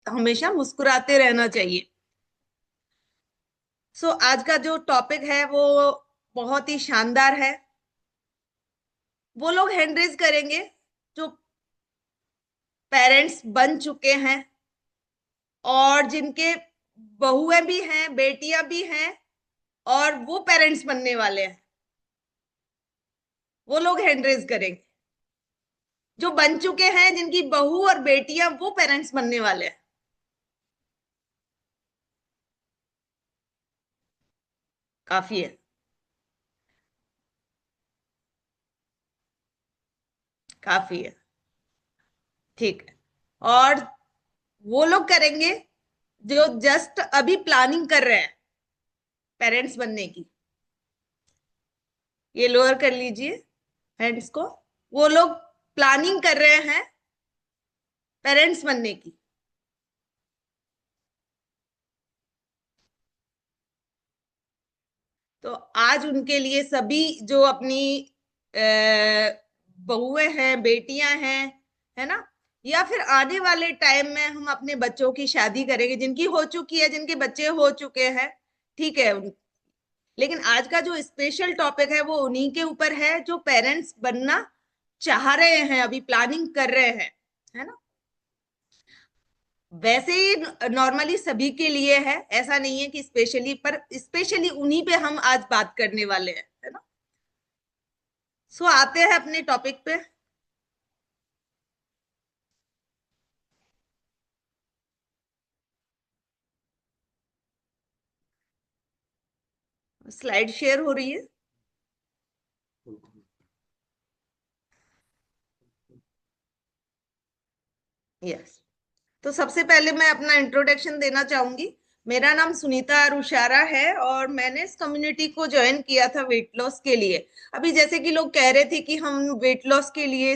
हमेशा मुस्कुराते रहना चाहिए। आज का जो टॉपिक है वो बहुत ही शानदार है। वो लोग हैंड रेज करेंगे जो पेरेंट्स बन चुके हैं और जिनके बहुएं भी हैं, बेटियां भी हैं और वो पेरेंट्स बनने वाले हैं। वो लोग हैंड रेज करेंगे जो बन चुके हैं, जिनकी बहू और बेटियां वो पेरेंट्स बनने वाले हैं। काफी है, काफी है। ठीक है। और वो लोग करेंगे जो जस्ट अभी प्लानिंग कर रहे हैं पेरेंट्स बनने की। ये लोअर कर लीजिए हैंड्स को। वो लोग प्लानिंग कर रहे हैं पेरेंट्स बनने की। तो आज उनके लिए सभी जो अपनी बहुएं हैं, बेटियां हैं, है ना, या फिर आने वाले टाइम में हम अपने बच्चों की शादी करेंगे, जिनकी हो चुकी है, जिनके बच्चे हो चुके हैं, ठीक है। लेकिन आज का जो स्पेशल टॉपिक है वो उन्हीं के ऊपर है जो पेरेंट्स बनना चाह रहे हैं, अभी प्लानिंग कर रहे हैं, है ना। वैसे ही नॉर्मली सभी के लिए है, ऐसा नहीं है कि स्पेशली, पर स्पेशली उन्हीं पे हम आज बात करने वाले हैं, है ना। आते हैं अपने टॉपिक पे। स्लाइड शेयर हो रही है। यस। तो सबसे पहले मैं अपना इंट्रोडक्शन देना चाहूंगी। मेरा नाम सुनीता आरुशारा है और मैंने इस कम्युनिटी को ज्वाइन किया था वेट लॉस के लिए। अभी जैसे कि लोग कह रहे थे कि हम वेट लॉस के लिए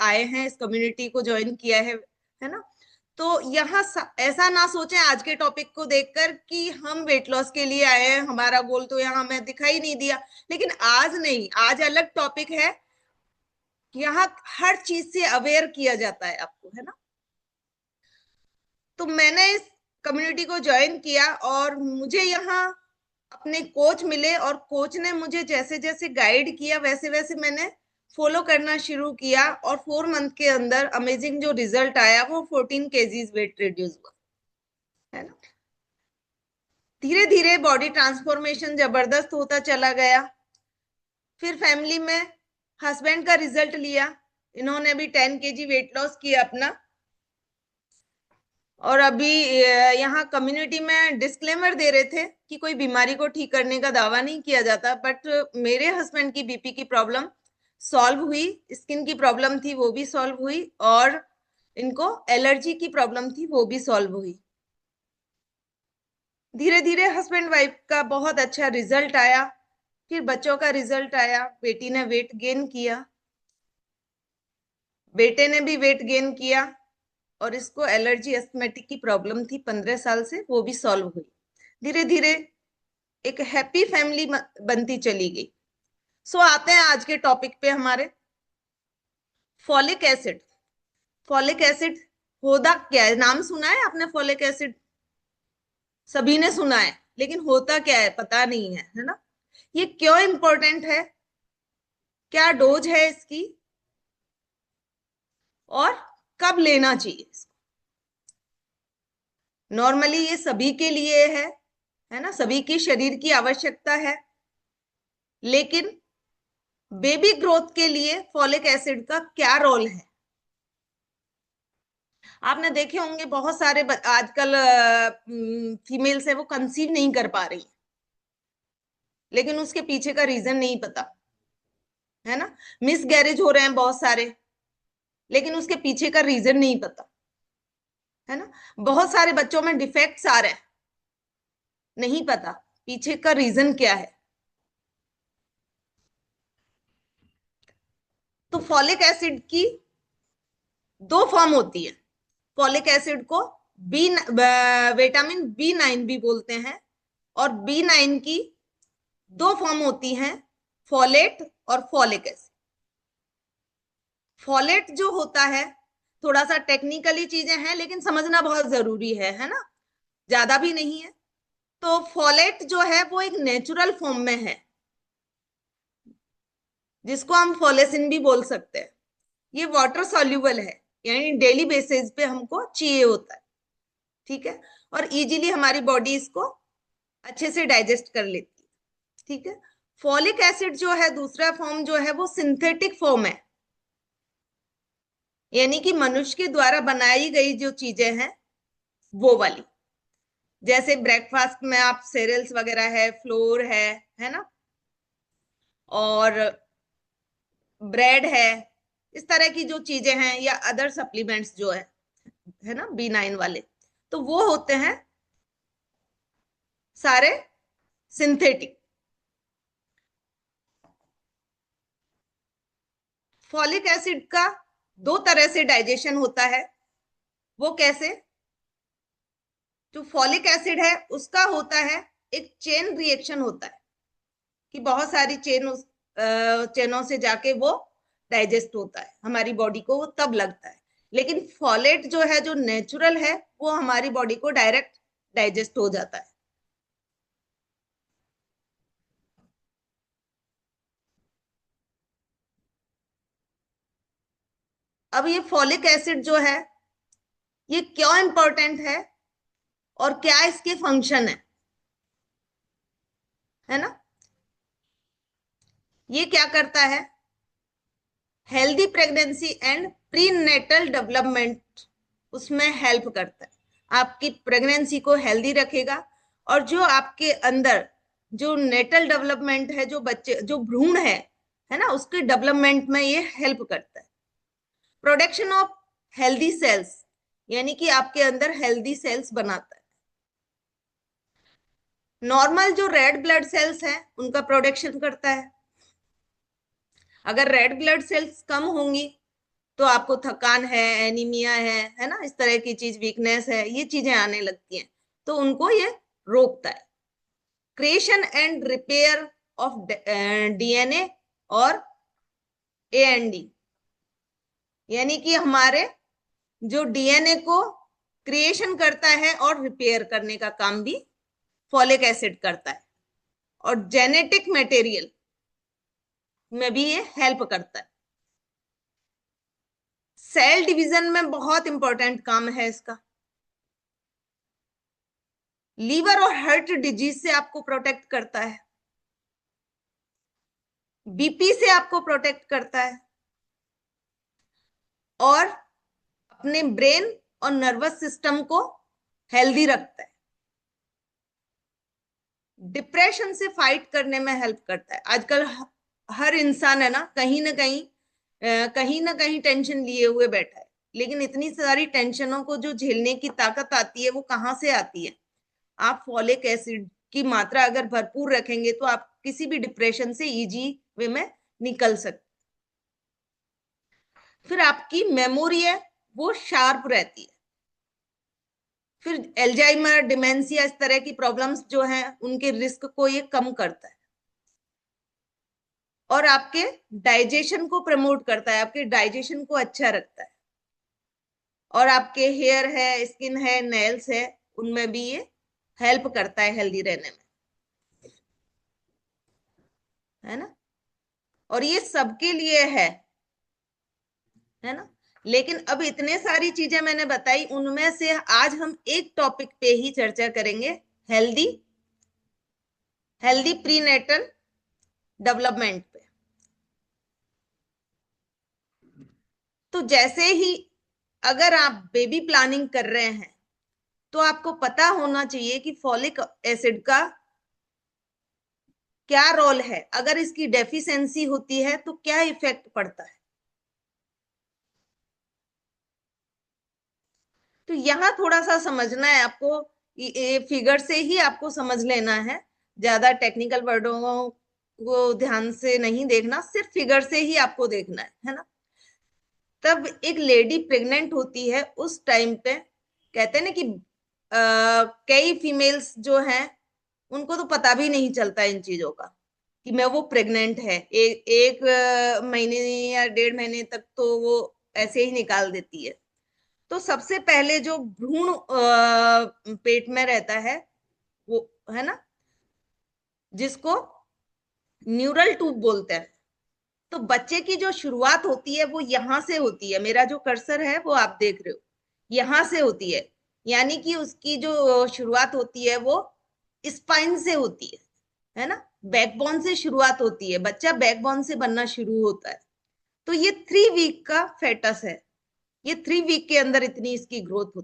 आए हैं, इस कम्युनिटी को ज्वाइन किया है ना। तो यहाँ ऐसा ना सोचें आज के टॉपिक को देखकर कि हम वेट लॉस के लिए आए हैं, हमारा गोल तो यहाँ हमें दिखाई नहीं दिया। लेकिन आज नहीं, आज अलग टॉपिक है। यहाँ हर चीज से अवेयर किया जाता है आपको, है ना। तो मैंने इस कम्युनिटी को ज्वाइन किया और मुझे यहाँ अपने कोच मिले और कोच ने मुझे जैसे जैसे गाइड किया वैसे वैसे मैंने फॉलो करना शुरू किया और 4 मंथ के अंदर अमेजिंग जो रिजल्ट आया वो 14 kgs वेट रिड्यूस हुआ, है ना। धीरे धीरे बॉडी ट्रांसफॉर्मेशन जबरदस्त होता चला गया। फिर फैमिली में हस्बैंड का रिजल्ट लिया। इन्होंने भी 10 kg वेट लॉस किया अपना। और अभी यहाँ कम्युनिटी में डिस्क्लेमर दे रहे थे कि कोई बीमारी को ठीक करने का दावा नहीं किया जाता, बट मेरे हस्बैंड की बीपी की प्रॉब्लम सॉल्व हुई, स्किन की प्रॉब्लम थी वो भी सॉल्व हुई, और इनको एलर्जी की प्रॉब्लम थी वो भी सॉल्व हुई। धीरे धीरे हस्बैंड वाइफ का बहुत अच्छा रिजल्ट आया। फिर बच्चों का रिजल्ट आया। बेटी ने वेट गेन किया, बेटे ने भी वेट गेन किया, और इसको एलर्जी एस्थमेटिक की प्रॉब्लम थी 15 साल से, वो भी सॉल्व हुई। धीरे धीरे एक हैप्पी फैमिली बनती चली गई। आते हैं आज के टॉपिक पे हमारे, फॉलिक एसिड। फॉलिक एसिड होता क्या है? नाम सुना है आपने फॉलिक एसिड? सभी ने सुना है, लेकिन होता क्या है पता नहीं है ना। ये क्यों इंपॉर्टेंट है, क्या डोज है इसकी, और कब लेना चाहिए इसको। नॉर्मली ये सभी के लिए है ना, सभी की शरीर की आवश्यकता है। लेकिन बेबी ग्रोथ के लिए फॉलिक एसिड का क्या रोल है? आपने देखे होंगे बहुत सारे आजकल फीमेल्स है वो कंसीव नहीं कर पा रही, लेकिन उसके पीछे का रीजन नहीं पता, है ना। मिस गैरेज हो रहे हैं बहुत सारे, लेकिन उसके पीछे का रीजन नहीं पता, है ना। बहुत सारे बच्चों में डिफेक्ट्स आ रहे हैं, नहीं पता पीछे का रीजन क्या है। तो फॉलिक एसिड की दो फॉर्म होती है। फॉलिक एसिड को बी विटामिन B9 भी बोलते हैं, और B9 की दो फॉर्म होती हैं, फॉलेट और फॉलिक एसिड। फॉलेट जो होता है, थोड़ा सा टेक्निकली चीजें हैं, लेकिन समझना बहुत जरूरी है ना, ज्यादा भी नहीं है। तो फॉलेट जो है वो एक नेचुरल फॉर्म में है, जिसको हम फॉलेसिन भी बोल सकते हैं। ये वाटर सॉल्युबल है, यानी डेली बेसिस पे हमको चाहिए होता है, ठीक है। और इजीली हमारी बॉडी इसको अच्छे से डाइजेस्ट कर लेती है, ठीक है। फॉलिक एसिड जो है दूसरा फॉर्म जो है वो सिंथेटिक फॉर्म है, यानी कि मनुष्य के द्वारा बनाई गई जो चीजें हैं वो वाली। जैसे ब्रेकफास्ट में आप सेरियल्स वगैरह है, फ्लोर है ना, और ब्रेड है, इस तरह की जो चीजें हैं, या अदर सप्लीमेंट्स जो है ना, B9 वाले, तो वो होते हैं सारे सिंथेटिक। फॉलिक एसिड का दो तरह से डाइजेशन होता है। वो कैसे? जो फॉलिक एसिड है उसका होता है, एक चेन रिएक्शन होता है कि बहुत सारी चेनों से जाके वो डाइजेस्ट होता है, हमारी बॉडी को वो तब लगता है। लेकिन फॉलेट जो है, जो नेचुरल है, वो हमारी बॉडी को डायरेक्ट डाइजेस्ट हो जाता है। अब ये फॉलिक एसिड जो है, ये क्यों इंपॉर्टेंट है और क्या इसके फंक्शन है ना। ये क्या करता है? Healthy pregnancy and prenatal development उसमें हेल्प करता है। आपकी प्रेगनेंसी को हेल्दी रखेगा, और जो आपके अंदर जो नेटल डेवलपमेंट है, जो बच्चे जो भ्रूण है ना, उसके डेवलपमेंट में ये हेल्प करता है। प्रोडक्शन ऑफ हेल्दी सेल्स, यानी कि आपके अंदर हेल्दी सेल्स बनाता है। नॉर्मल जो रेड ब्लड सेल्स हैं उनका प्रोडक्शन करता है। अगर रेड ब्लड सेल्स कम होंगी तो आपको थकान है, एनीमिया है ना, इस तरह की चीज, वीकनेस है, ये चीजें आने लगती हैं, तो उनको ये रोकता है। Creation and repair of DNA और AND, यानी कि हमारे जो DNA को क्रिएशन करता है और रिपेयर करने का काम भी फॉलिक एसिड करता है, और जेनेटिक मटेरियल में भी ये हेल्प करता है। सेल डिवीजन में बहुत इंपॉर्टेंट काम है इसका। लीवर और हार्ट डिजीज से आपको प्रोटेक्ट करता है, BP से आपको प्रोटेक्ट करता है, और अपने ब्रेन और नर्वस सिस्टम को हेल्दी रखता है। डिप्रेशन से फाइट करने में हेल्प करता है। आजकल हर इंसान है ना, कहीं ना कहीं टेंशन लिए हुए बैठा है, लेकिन इतनी सारी टेंशनों को जो झेलने की ताकत आती है वो कहाँ से आती है? आप फॉलिक एसिड की मात्रा अगर भरपूर रखेंगे तो आप किसी भी डिप्रेशन से इजी वे में निकल सकते। फिर आपकी मेमोरी है वो शार्प रहती है। फिर एल्जाइमर, डिमेंशिया, इस तरह की प्रॉब्लम्स जो हैं उनके रिस्क को ये कम करता है, और आपके डाइजेशन को प्रमोट करता है, आपके डाइजेशन को अच्छा रखता है, और आपके हेयर है, स्किन है, नेल्स है, उनमें भी ये हेल्प करता है हेल्दी रहने में, है ना। और ये सबके लिए है ना। लेकिन अब इतने सारी चीजें मैंने बताई, उनमें से आज हम एक टॉपिक पे ही चर्चा करेंगे, हेल्दी हेल्दी प्रीनेटल डेवलपमेंट पे। तो जैसे ही अगर आप बेबी प्लानिंग कर रहे हैं तो आपको पता होना चाहिए कि फॉलिक एसिड का क्या रोल है, अगर इसकी डेफिशिएंसी होती है तो क्या इफेक्ट पड़ता है। तो यहाँ थोड़ा सा समझना है आपको, ये फिगर से ही आपको समझ लेना है, ज्यादा टेक्निकल वर्डों को ध्यान से नहीं देखना, सिर्फ फिगर से ही आपको देखना है ना। तब एक लेडी प्रेग्नेंट होती है उस टाइम पे, कहते हैं ना कि कई फीमेल्स जो हैं उनको तो पता भी नहीं चलता इन चीजों का कि मैं वो प्रेग्नेंट है। एक महीने या 1.5 महीने तक तो वो ऐसे ही निकाल देती है, तो सबसे पहले जो भ्रूण पेट में रहता है वो है ना, जिसको न्यूरल ट्यूब बोलते हैं। तो बच्चे की जो शुरुआत होती है वो यहां से होती है, मेरा जो कर्सर है वो आप देख रहे हो, यहां से होती है। यानी कि उसकी जो शुरुआत होती है वो स्पाइन से होती है ना, बैकबोन से शुरुआत होती है, बच्चा बैकबोन से बनना शुरू होता है। तो ये 3 वीक का फेटस है, ये 3 वीक के अंदर इतनी इसकी ग्रोथ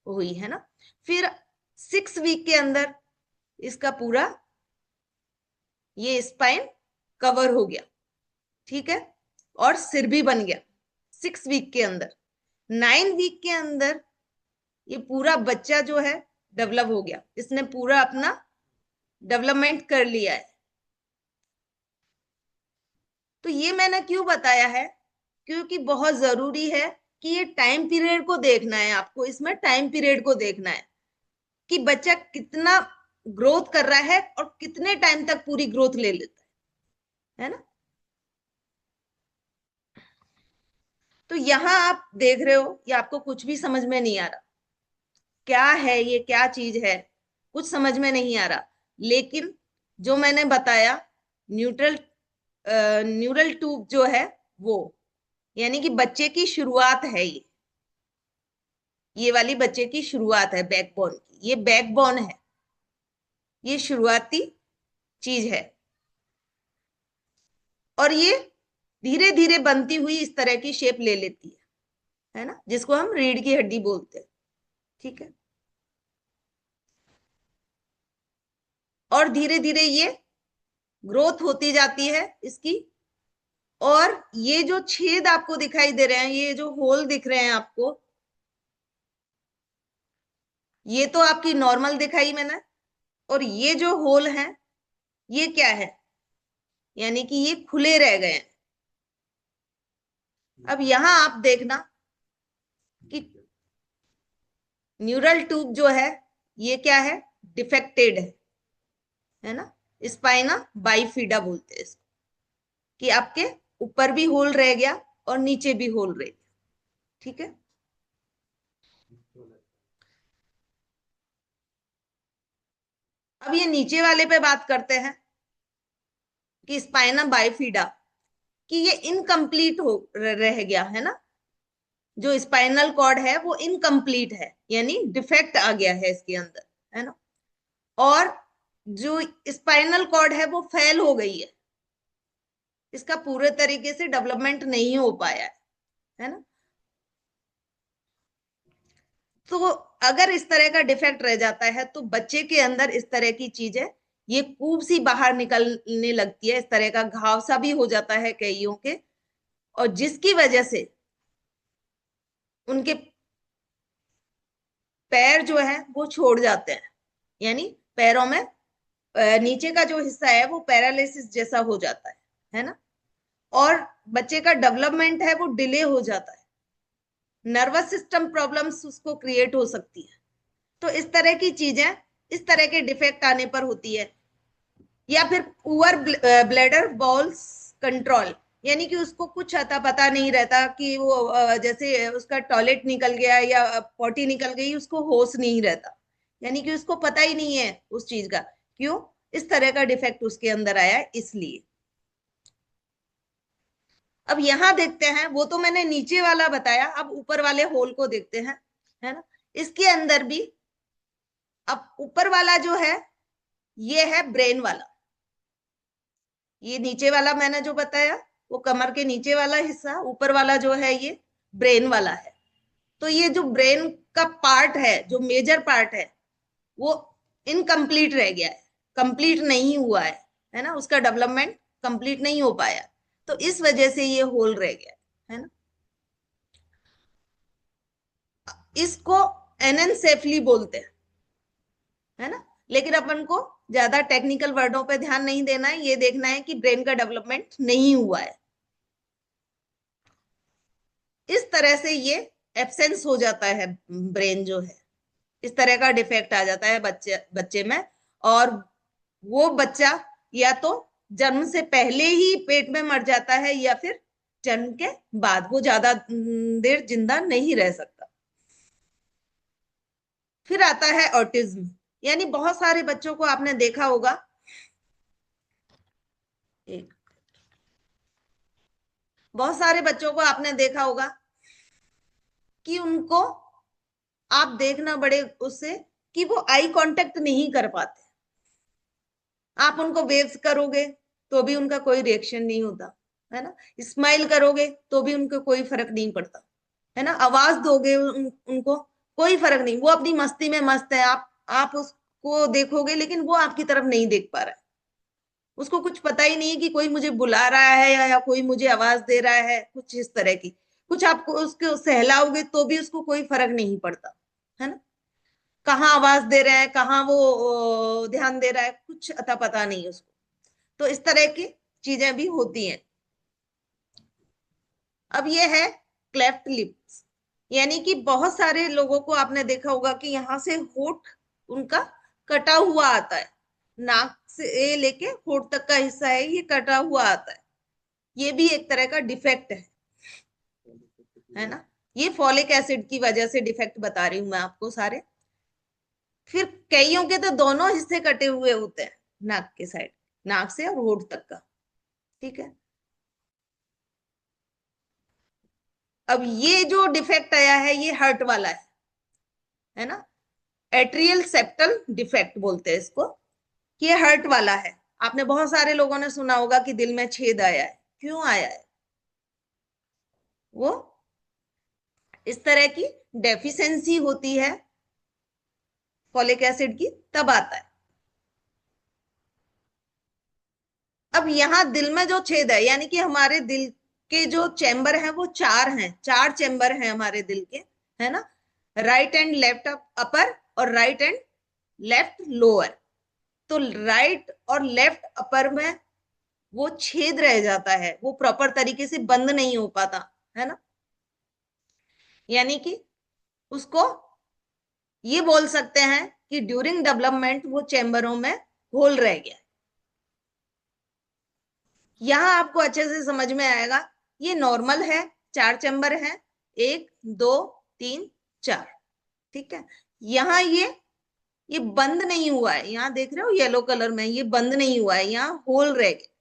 हुई है ना। फिर 6 वीक के अंदर इसका पूरा ये स्पाइन कवर हो गया, ठीक है, और सिर भी बन गया 6 वीक के अंदर। 9 वीक के अंदर ये पूरा बच्चा जो है डेवलप हो गया, इसने पूरा अपना डेवलपमेंट कर लिया है। तो ये मैंने क्यों बताया है, क्योंकि बहुत जरूरी है कि ये टाइम पीरियड को देखना है आपको, इसमें टाइम पीरियड को देखना है कि बच्चा कितना ग्रोथ कर रहा है और कितने टाइम तक पूरी ग्रोथ ले लेता है ना। तो यहां आप देख रहे हो, ये आपको कुछ भी समझ में नहीं आ रहा, क्या है ये, क्या चीज है, कुछ समझ में नहीं आ रहा। लेकिन जो मैंने बताया, न्यूट्रल न्यूरल ट्यूब जो है वो, यानी कि बच्चे की शुरुआत है ये वाली बच्चे की शुरुआत है बैकबोन की, ये बैकबोन है, ये शुरुआती चीज है। और ये धीरे धीरे बनती हुई इस तरह की शेप ले लेती है ना, जिसको हम रीढ़ की हड्डी बोलते हैं, ठीक है। और धीरे धीरे ये ग्रोथ होती जाती है इसकी। और ये जो छेद आपको दिखाई दे रहे हैं, ये जो होल दिख रहे हैं आपको, ये तो आपकी नॉर्मल दिखाई मैंने, और ये जो होल है ये क्या है, यानी कि ये खुले रह गए हैं। अब यहां आप देखना कि न्यूरल ट्यूब जो है ये क्या है, डिफेक्टेड है ना, स्पाइना बाइफिडा बोलते हैं इसको, कि आपके ऊपर भी होल रह गया और नीचे भी होल रह गया, ठीक है। अब ये नीचे वाले पे बात करते हैं कि स्पाइना बाइफिडा, कि ये इनकम्प्लीट हो रह गया है ना, जो स्पाइनल कॉर्ड है वो इनकम्प्लीट है, यानी डिफेक्ट आ गया है इसके अंदर, है ना। और जो स्पाइनल कॉर्ड है वो फेल हो गई है, इसका पूरे तरीके से डेवलपमेंट नहीं हो पाया है ना। तो अगर इस तरह का डिफेक्ट रह जाता है तो बच्चे के अंदर इस तरह की चीजें, ये कूब सी बाहर निकलने लगती है, इस तरह का घाव सा भी हो जाता है कईयों के, और जिसकी वजह से उनके पैर जो है वो छोड़ जाते हैं, यानी पैरों में नीचे का जो हिस्सा है वो पैरालिसिस जैसा हो जाता है ना। और बच्चे का डेवलपमेंट है वो डिले हो जाता है, नर्वस सिस्टम प्रॉब्लम्स उसको क्रिएट हो सकती है। तो इस तरह की चीजें, इस तरह के डिफेक्ट आने पर होती है। या फिर पुअर ब्लैडर बॉल्स कंट्रोल, यानी कि उसको कुछ अता पता नहीं रहता कि वो जैसे उसका टॉयलेट निकल गया या पॉटी निकल गई, उसको होश नहीं रहता, यानी कि उसको पता ही नहीं है उस चीज का, क्यों, इस तरह का डिफेक्ट उसके अंदर आया है इसलिए। अब यहां देखते हैं, वो तो मैंने नीचे वाला बताया, अब ऊपर वाले होल को देखते हैं, है ना। इसके अंदर भी अब ऊपर वाला जो है ये है ब्रेन वाला, ये नीचे वाला मैंने जो बताया वो कमर के नीचे वाला हिस्सा, ऊपर वाला जो है ये ब्रेन वाला है। तो ये जो ब्रेन का पार्ट है, जो मेजर पार्ट है, वो इनकम्प्लीट रह गया है, कंप्लीट नहीं हुआ है ना, उसका डेवलपमेंट कंप्लीट नहीं हो पाया, तो इस वजह से ये होल रह गया है ना। इसको एनेंसेफली बोलते हैं, है ना। लेकिन अपन को ज्यादा टेक्निकल वर्डों पे ध्यान नहीं देना है, ये देखना है कि ब्रेन का डेवलपमेंट नहीं हुआ है। इस तरह से ये एब्सेंस हो जाता है ब्रेन जो है, इस तरह का डिफेक्ट आ जाता है बच्चे बच्चे में। और वो बच्चा या तो जन्म से पहले ही पेट में मर जाता है, या फिर जन्म के बाद वो ज्यादा देर जिंदा नहीं रह सकता। फिर आता है ऑटिज्म, यानी बहुत सारे बच्चों को आपने देखा होगा, एक बहुत सारे बच्चों को आपने देखा होगा कि उनको आप देखना बड़े उससे कि वो आई कांटेक्ट नहीं कर पाते। आप उनको वेव्स करोगे तो भी उनका कोई रिएक्शन नहीं होता, है ना। स्माइल करोगे तो भी उनको कोई फर्क नहीं पड़ता, है ना। आवाज दोगे उनको, कोई फर्क नहीं, वो अपनी मस्ती में मस्त है। आप उसको देखोगे लेकिन वो आपकी तरफ नहीं देख पा रहा है। उसको कुछ पता ही नहीं है कि कोई मुझे बुला रहा है या कोई मुझे आवाज दे रहा है, कुछ इस तरह की। कुछ आपको उसको सहलाओगे तो भी उसको कोई फर्क नहीं पड़ता, है ना। कहाँ आवाज दे रहे हैं, कहाँ वो ध्यान दे रहा है, कुछ अता पता नहीं उसको। तो इस तरह की चीजें भी होती हैं। अब ये है क्लेफ्ट लिप्स, यानी कि बहुत सारे लोगों को आपने देखा होगा कि यहाँ से होठ उनका कटा हुआ आता है। नाक से लेके होठ तक का हिस्सा है, ये कटा हुआ आता है। ये भी एक तरह का डिफेक्ट है ना। ये फॉलिक एसिड की वजह से डिफेक्ट बता रही हूं मैं आपको सारे। फिर कईयों के तो दोनों हिस्से कटे हुए होते हैं, नाक के साइड, नाक से और होठ तक का। ठीक है। अब ये जो डिफेक्ट आया है ये हार्ट वाला है ना। एट्रियल सेप्टल डिफेक्ट बोलते हैं इसको। ये हार्ट वाला है। आपने बहुत सारे लोगों ने सुना होगा कि दिल में छेद आया है। क्यों आया है? वो इस तरह की डेफिशिएंसी होती है फॉलिक एसिड की, तब आता है। अब यहाँ दिल में जो छेद है, यानी कि हमारे दिल के जो चैम्बर हैं वो चार हैं, चार चैम्बर हैं हमारे दिल के, है ना। राइट एंड लेफ्ट अपर और राइट एंड लेफ्ट लोअर। तो राइट और लेफ्ट अपर में वो छेद रह जाता है, वो प्रॉपर तरीके से बंद नहीं हो पाता, है ना। यानी कि उसको ये बोल सकते हैं कि ड्यूरिंग डेवलपमेंट वो चैम्बरों में होल रह गया। यहां आपको अच्छे से समझ में आएगा। ये नॉर्मल है, चार चैम्बर है, एक, दो, तीन, चार। ठीक है। यहाँ ये बंद नहीं हुआ है, यहाँ देख रहे हो येलो कलर में, ये बंद नहीं हुआ है, यहाँ होल रह गया।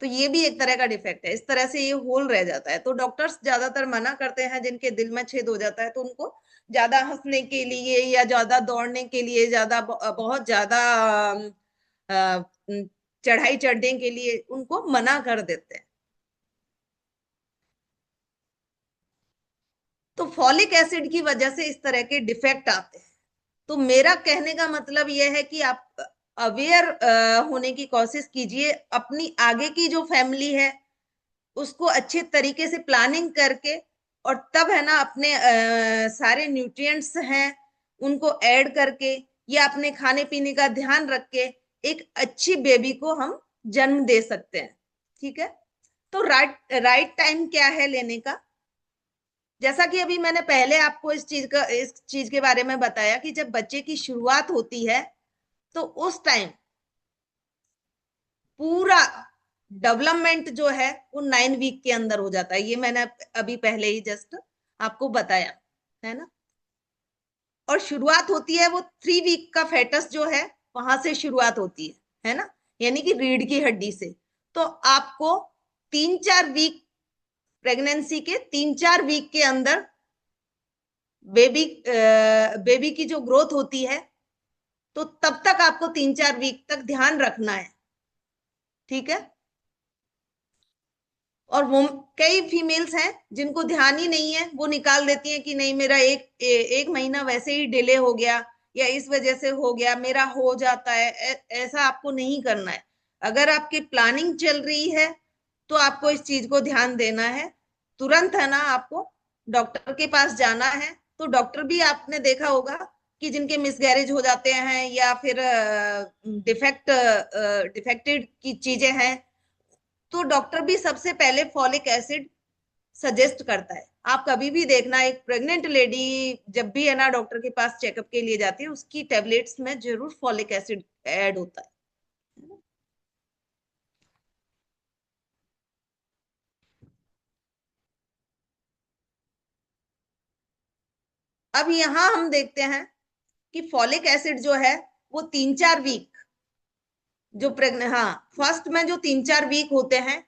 तो ये भी एक तरह का डिफेक्ट है, इस तरह से ये होल रह जाता है। तो डॉक्टर्स ज्यादातर मना करते हैं जिनके दिल में छेद हो जाता है, तो उनको ज्यादा हंसने के लिए या ज्यादा दौड़ने के लिए, ज्यादा बहुत ज्यादा अ, चढ़ाई चढ़ने के लिए उनको मना कर देते हैं। तो फॉलिक एसिड की वजह से इस तरह के डिफेक्ट आते हैं। तो मेरा कहने का मतलब यह है कि आप अवेयर होने की कोशिश कीजिए, अपनी आगे की जो फैमिली है उसको अच्छे तरीके से प्लानिंग करके, और तब है ना अपने सारे न्यूट्रिएंट्स हैं उनको ऐड करके, या अपने खाने पीने का ध्यान रख के एक अच्छी बेबी को हम जन्म दे सकते हैं। ठीक है। तो राइट राइट टाइम क्या है लेने का? जैसा कि अभी मैंने पहले आपको इस चीज के बारे में बताया कि जब बच्चे की शुरुआत होती है तो उस टाइम पूरा डेवलपमेंट जो है वो 9 वीक के अंदर हो जाता है। ये मैंने अभी पहले ही जस्ट आपको बताया, है ना। और शुरुआत होती है वो 3 वीक का फेटस जो है वहां से शुरुआत होती है ना, यानी कि रीढ़ की हड्डी से। तो आपको 3-4 वीक, प्रेगनेंसी के 3-4 वीक के अंदर बेबी बेबी की जो ग्रोथ होती है, तो तब तक आपको 3-4 वीक तक ध्यान रखना है। ठीक है। और वो कई फीमेल्स हैं जिनको ध्यान ही नहीं है, वो निकाल देती हैं कि नहीं मेरा एक महीना वैसे ही डिले हो गया या इस वजह से हो गया, मेरा हो जाता है। ऐसा आपको नहीं करना है। अगर आपकी प्लानिंग चल रही है तो आपको इस चीज को ध्यान देना है। तुरंत है ना आपको डॉक्टर के पास जाना है। तो डॉक्टर भी आपने देखा होगा कि जिनके मिसगैरेज हो जाते हैं या फिर डिफेक्टेड की चीजें हैं, तो डॉक्टर भी सबसे पहले फॉलिक एसिड सजेस्ट करता है। आप कभी भी देखना, एक प्रेग्नेंट लेडी जब भी है ना डॉक्टर के पास चेकअप के लिए जाती है, उसकी टेबलेट्स में जरूर फॉलिक एसिड ऐड होता है। अब यहाँ हम देखते हैं कि फॉलिक एसिड जो है वो 3-4 वीक जो प्रेग्नेंट, हाँ, फर्स्ट में जो 3-4 वीक होते हैं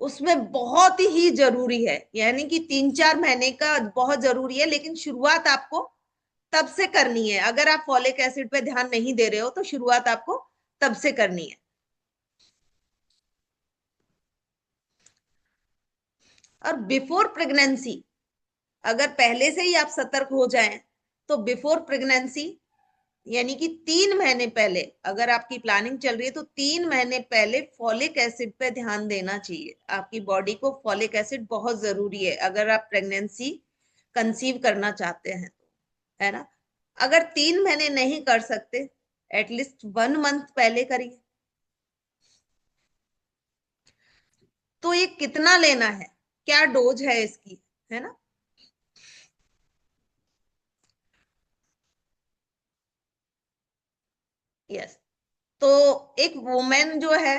उसमें बहुत ही जरूरी है, यानी कि 3-4 महीने का बहुत जरूरी है, लेकिन शुरुआत आपको तब से करनी है। अगर आप फॉलिक एसिड पे ध्यान नहीं दे रहे हो तो शुरुआत आपको तब से करनी है। और बिफोर प्रेगनेंसी अगर पहले से ही आप सतर्क हो जाएं तो बिफोर प्रेगनेंसी यानी कि 3 महीने पहले अगर आपकी प्लानिंग चल रही है तो 3 महीने पहले फॉलिक एसिड पे ध्यान देना चाहिए। आपकी बॉडी को फॉलिक एसिड बहुत जरूरी है अगर आप प्रेगनेंसी कंसीव करना चाहते हैं तो, है ना। अगर 3 महीने नहीं कर सकते एटलीस्ट 1 मंथ पहले करिए। तो ये कितना लेना है, क्या डोज है इसकी, है ना। यस, तो एक वुमेन जो है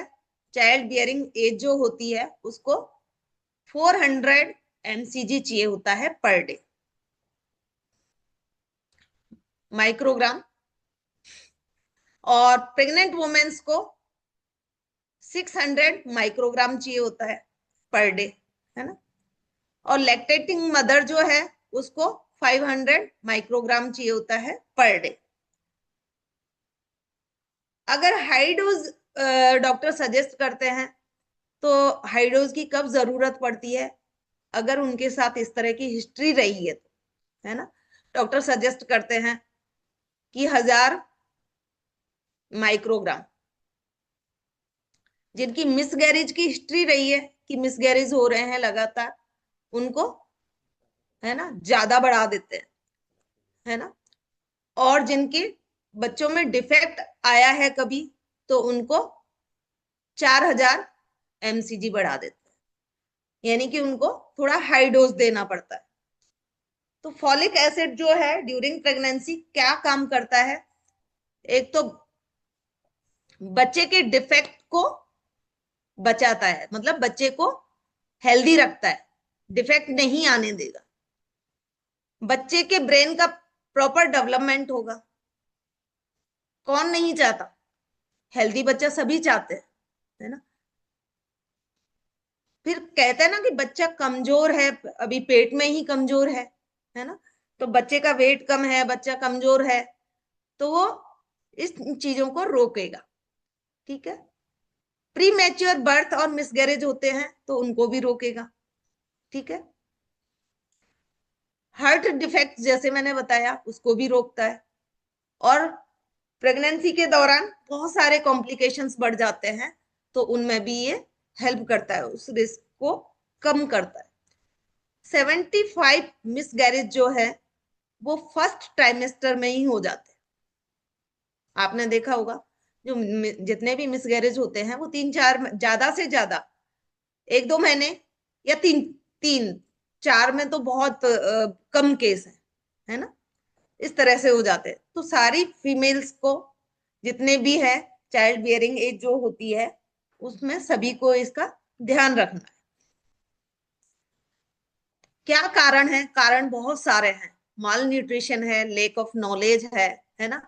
चाइल्ड बियरिंग एज जो होती है उसको 400 mcg चाहिए होता है पर डे, माइक्रोग्राम। और प्रेग्नेंट वुमेन्स को 600 माइक्रोग्राम चाहिए होता है पर डे, है ना। और लैक्टेटिंग मदर जो है उसको 500 माइक्रोग्राम चाहिए होता है पर डे। अगर हाई डोज डॉक्टर सजेस्ट करते हैं तो हाई डोज की कब जरूरत पड़ती है, अगर उनके साथ इस तरह की हिस्ट्री रही है तो, है ना। डॉक्टर सजेस्ट करते हैं कि 1000 माइक्रोग्राम। जिनकी मिसगैरेज की हिस्ट्री रही है कि मिसगैरेज हो रहे हैं लगातार, उनको, है ना, ज्यादा बढ़ा देते हैं, है ना। और जिनके बच्चों में डिफेक्ट आया है कभी तो उनको 4000 mcg बढ़ा देते हैं, यानी कि उनको थोड़ा हाई डोज देना पड़ता है। तो फॉलिक एसिड जो है ड्यूरिंग प्रेगनेंसी क्या काम करता है, एक तो बच्चे के डिफेक्ट को बचाता है, मतलब बच्चे को हेल्दी रखता है, डिफेक्ट नहीं आने देगा, बच्चे के ब्रेन का प्रॉपर डेवलपमेंट होगा। कौन नहीं चाहता, हेल्दी बच्चा सभी चाहते हैं, है ना। फिर कहते हैं ना कि बच्चा कमजोर है, अभी पेट में ही कमजोर है ना। तो बच्चे का वेट कम है, बच्चा कमजोर है, तो वो इस चीजों को रोकेगा, ठीक है। प्री मैच्योर बर्थ और मिसगैरेज होते हैं तो उनको भी रोकेगा, ठीक है। हार्ट डिफेक्ट जैसे मैंने बताया उसको भी रोकता है। और प्रेगनेंसी के दौरान बहुत सारे कॉम्प्लिकेशंस बढ़ जाते हैं तो उनमें भी ये हेल्प करता है, उस रिस्क को कम करता है। 75 मिसगैरेज जो है वो फर्स्ट ट्राइमेस्टर में ही हो जाते हैं। आपने देखा होगा जो जितने भी मिसगैरेज होते हैं वो 3-4, ज्यादा से ज्यादा 1-2 महीने, या तीन, 3-4 में तो बहुत कम केस है ना, इस तरह से हो जाते हैं। तो सारी फीमेल्स को जितने भी है चाइल्ड बियरिंग एज जो होती है उसमें सभी को इसका ध्यान रखना है। क्या कारण है, कारण बहुत सारे हैं। माल न्यूट्रिशन है, लेक ऑफ नॉलेज है ना।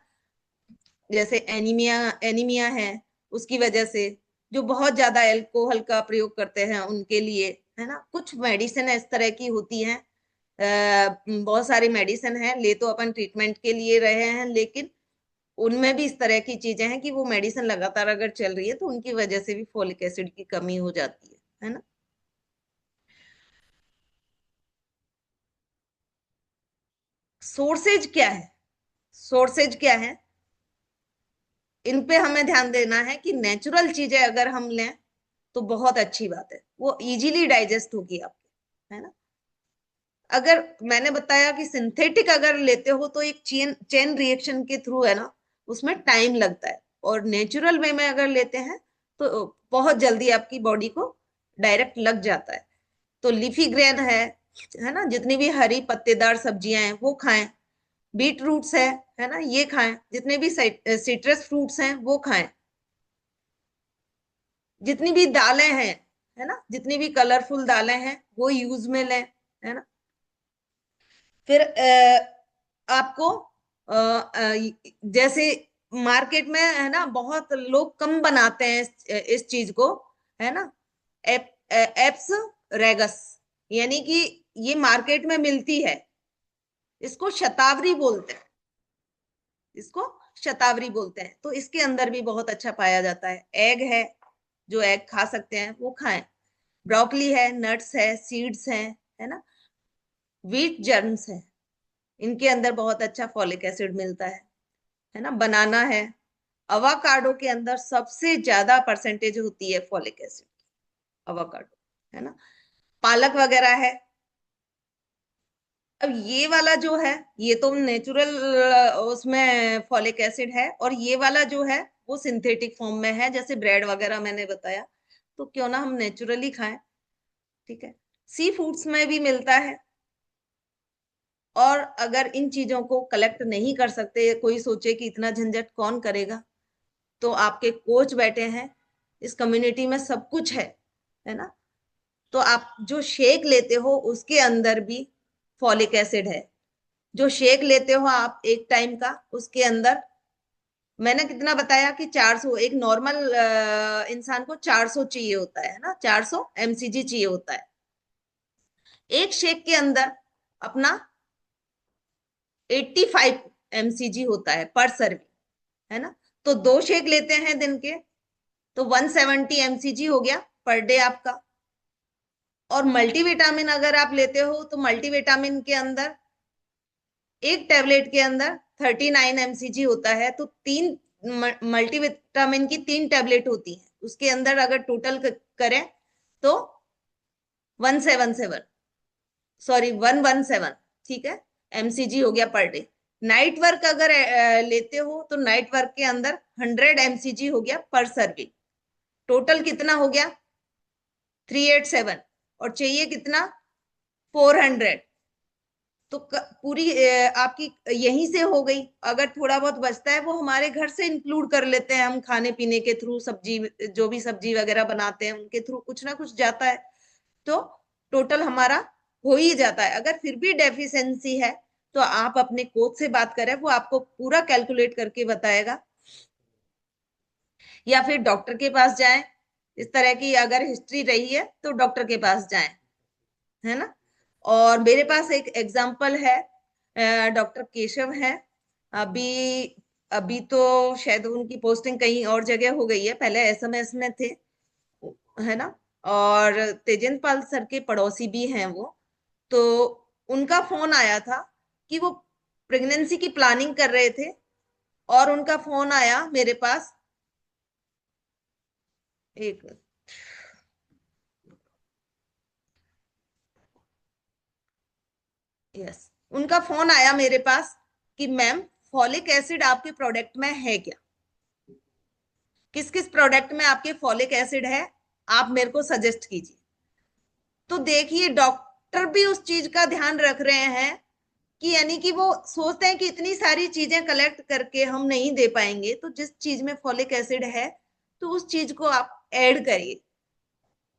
जैसे एनीमिया, एनीमिया है उसकी वजह से, जो बहुत ज्यादा अल्कोहल का प्रयोग करते हैं उनके लिए, है ना। कुछ मेडिसिन इस तरह की होती हैं, बहुत सारी मेडिसिन है, ले तो अपन ट्रीटमेंट के लिए रहे हैं, लेकिन उनमें भी इस तरह की चीजें हैं कि वो मेडिसिन लगातार अगर चल रही है तो उनकी वजह से भी फोलिक एसिड की कमी हो जाती है ना। सोर्सेज क्या है, सोर्सेज क्या है, इन पे हमें ध्यान देना है कि नेचुरल चीजें अगर हम लें तो बहुत अच्छी बात है, वो इजीली डाइजेस्ट होगी आपके, है ना। अगर मैंने बताया कि सिंथेटिक अगर लेते हो तो एक चेन चेन रिएक्शन के थ्रू, है ना, उसमें टाइम लगता है। और नेचुरल वे में अगर लेते हैं तो बहुत जल्दी आपकी बॉडी को डायरेक्ट लग जाता है। तो लीफी ग्रेन है ना, जितनी भी हरी पत्तेदार सब्जियां हैं वो खाएं, बीट रूट्स है ना, ये खाएं, जितने भी सिट्रस फ्रूट्स हैं वो खाएं, जितनी भी दालें हैं, है ना, जितनी भी कलरफुल दालें हैं वो यूज में लें, है ना। फिर आपको जैसे मार्केट में है ना, बहुत लोग कम बनाते हैं इस चीज को, है ना। एप्स रेगस, यानी कि ये मार्केट में मिलती है, इसको शतावरी बोलते हैं, इसको शतावरी बोलते हैं। तो इसके अंदर भी बहुत अच्छा पाया जाता है। एग है, जो एग खा सकते हैं वो खाएं। ब्रोकली है, नट्स है, सीड्स हैं, है ना। व्हीट जर्म्स है, इनके अंदर बहुत अच्छा फॉलिक एसिड मिलता है ना। बनाना है, अवाकाडो के अंदर सबसे ज्यादा परसेंटेज होती है फॉलिक एसिड, अवाकाडो, है ना। पालक वगैरह है। अब ये वाला जो है, ये तो नेचुरल उसमें फॉलिक एसिड है, और ये वाला जो है वो सिंथेटिक फॉर्म में है, जैसे ब्रेड वगैरह मैंने बताया। तो क्यों ना हम नेचुरली खाएं, ठीक है। सी फूड्स में भी मिलता है। और अगर इन चीजों को कलेक्ट नहीं कर सकते, कोई सोचे कि इतना झंझट कौन करेगा, तो आपके कोच बैठे हैं, इस कम्युनिटी में सब कुछ है ना। तो आप जो शेक लेते हो उसके अंदर भी फॉलिक एसिड है। जो शेक लेते हो आप एक टाइम का, उसके अंदर मैंने कितना बताया कि 400, एक नॉर्मल इंसान को 400 चाहिए होता है ना, 400 एमसीजी चाहिए होता है। एक शेक के अंदर अपना 85 एमसीजी होता है पर सर्विंग, है ना। तो दो शेक लेते हैं दिन के, तो 170 एमसीजी हो गया पर डे आपका। और मल्टीविटामिन अगर आप लेते हो, तो मल्टीविटामिन के अंदर एक टेबलेट के अंदर 39 एमसीजी होता है। तो तीन मल्टीविटामिन की तीन टेबलेट होती है, उसके अंदर अगर टोटल करें तो 177, सॉरी 117, ठीक है, एमसीजी हो गया पर डे। नाइट वर्क अगर लेते हो, तो नाइट वर्क के अंदर 100 एमसीजी हो गया पर सर्विंग। टोटल कितना हो गया? 387। और चाहिए कितना? 400। तो पूरी आपकी यहीं से हो गई। अगर थोड़ा बहुत बचता है, वो हमारे घर से इंक्लूड कर लेते हैं हम, खाने पीने के थ्रू, सब्जी, जो भी सब्जी वगैरह बनाते हैं उनके थ्रू कुछ ना कुछ जाता है। तो टोटल हमारा हो ही जाता है। अगर फिर भी डेफिशिएंसी है, तो आप अपने कोच से बात करें, वो आपको पूरा कैलकुलेट करके बताएगा। या फिर डॉक्टर के पास जाएं, इस तरह की अगर हिस्ट्री रही है तो डॉक्टर के पास जाएं, है ना। और मेरे पास एक एग्जाम्पल है, डॉक्टर केशव है। अभी अभी तो शायद उनकी पोस्टिंग कहीं और जगह हो गई है, पहले एसएमएस में थे, है ना। और तेजेंद्र पाल सर के पड़ोसी भी हैं वो। तो उनका फोन आया था कि वो प्रेगनेंसी की प्लानिंग कर रहे थे, और उनका फोन आया मेरे पास। एक, यस, उनका फोन आया मेरे पास कि मैम, फॉलिक एसिड आपके प्रोडक्ट में है क्या? किस किस प्रोडक्ट में आपके फॉलिक एसिड है, आप मेरे को सजेस्ट कीजिए। तो देखिए, डॉक्टर भी उस चीज का ध्यान रख रहे हैं कि, यानी कि वो सोचते हैं कि इतनी सारी चीजें कलेक्ट करके हम नहीं दे पाएंगे, तो जिस चीज में फॉलिक एसिड है, तो उस चीज को आप ऐड करिए,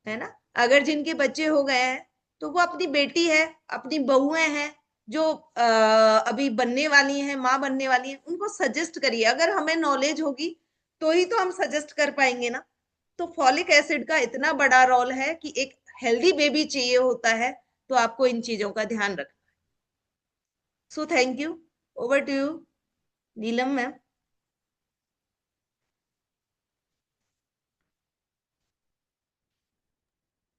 है ना। अगर जिनके बच्चे हो गए हैं, तो वो अपनी बेटी है, अपनी बहुएं हैं, जो अभी बनने वाली हैं, माँ बनने वाली हैं, उनको सजेस्ट करिए। अगर हमें नॉलेज होगी तो ही तो हम सजेस्ट कर पाएंगे ना। तो फॉलिक एसिड का इतना बड़ा रोल है कि एक हेल्दी बेबी चाहिए होता है, तो आपको इन चीजों का ध्यान रखना। So thank you. Over to you, Neelam ma'am.